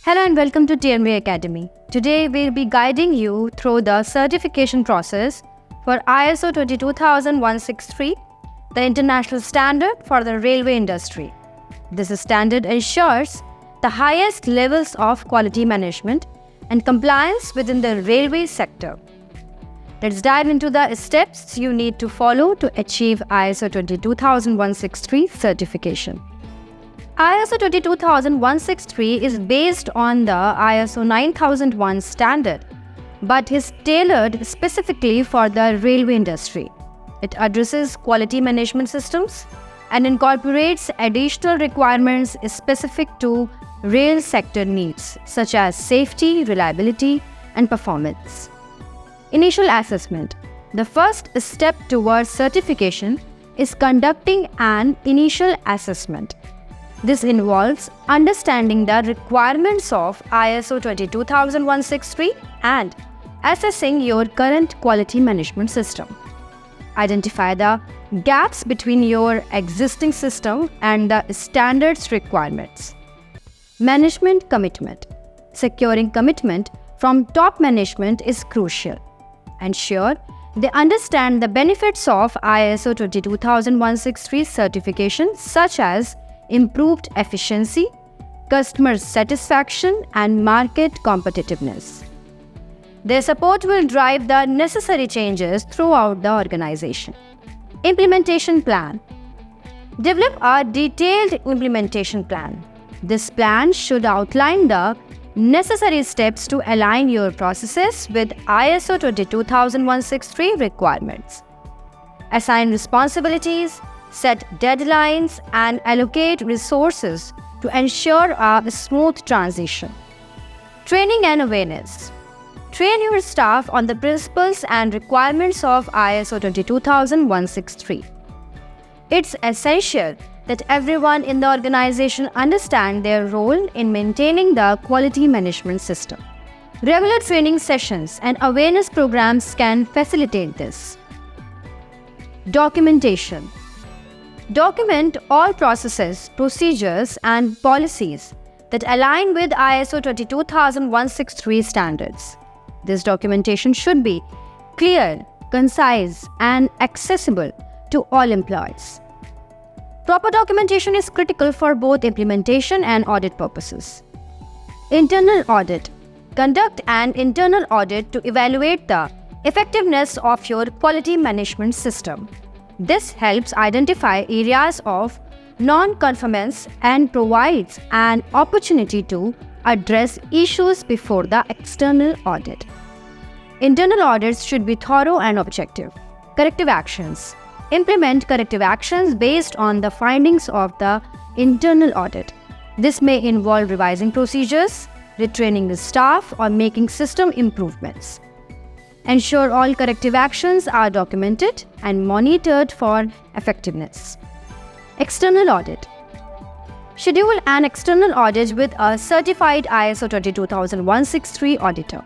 Hello and welcome to TNV Academy. Today we'll be guiding you through the certification process for ISO 22163, the international standard for the railway industry. This standard ensures the highest levels of quality management and compliance within the railway sector. Let's dive into the steps you need to follow to achieve ISO 22163 certification. ISO 22163 is based on the ISO 9001 standard, but is tailored specifically for the railway industry. It addresses quality management systems and incorporates additional requirements specific to rail sector needs, such as safety, reliability, and performance. Initial assessment. The first step towards certification is conducting an initial assessment. This involves understanding the requirements of ISO 22163 and assessing your current quality management system. Identify the gaps between your existing system and the standards requirements. Management commitment. Securing commitment from top management is crucial. Ensure they understand the benefits of ISO 22163 certification, such as improved efficiency, customer satisfaction, and market competitiveness. Their support will drive the necessary changes throughout the organization. Implementation plan. Develop a detailed implementation plan. This plan should outline the necessary steps to align your processes with ISO 22163 requirements. Assign responsibilities, set deadlines, and allocate resources to ensure a smooth transition. Training and awareness. Train your staff on the principles and requirements of ISO 22163. It's essential that everyone in the organization understand their role in maintaining the quality management system. Regular training sessions and awareness programs can facilitate this. Documentation. Document all processes, procedures, and policies that align with ISO 22163 standards. This documentation should be clear, concise, and accessible to all employees. Proper documentation is critical for both implementation and audit purposes. Internal audit. Conduct an internal audit to evaluate the effectiveness of your quality management system. This helps identify areas of non-conformance and provides an opportunity to address issues before the external audit. Internal audits should be thorough and objective. Corrective actions. Implement corrective actions based on the findings of the internal audit. This may involve revising procedures, retraining the staff, or making system improvements. Ensure all corrective actions are documented and monitored for effectiveness. External audit. Schedule an external audit with a certified ISO 22163 auditor.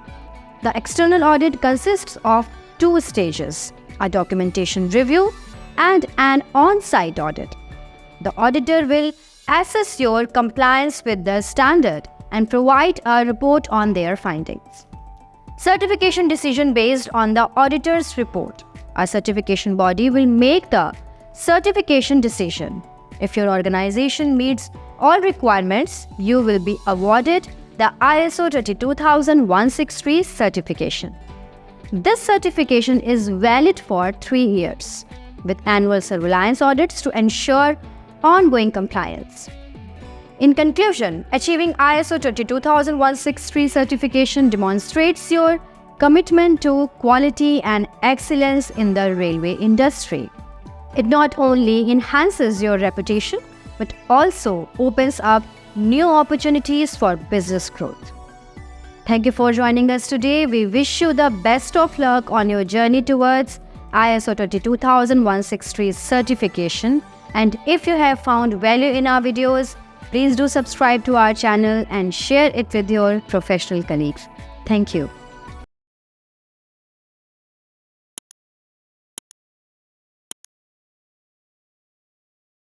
The external audit consists of two stages: a documentation review and an on-site audit. The auditor will assess your compliance with the standard and provide a report on their findings. Certification decision based on the auditor's report. A certification body will make the certification decision. If your organization meets all requirements, you will be awarded the ISO 22163 certification. This certification is valid for 3 years, with annual surveillance audits to ensure ongoing compliance. In conclusion, achieving ISO 22163 certification demonstrates your commitment to quality and excellence in the railway industry. It not only enhances your reputation, but also opens up new opportunities for business growth. Thank you for joining us today. We wish you the best of luck on your journey towards ISO 22163 certification. And if you have found value in our videos, please do subscribe to our channel and share it with your professional colleagues. Thank you.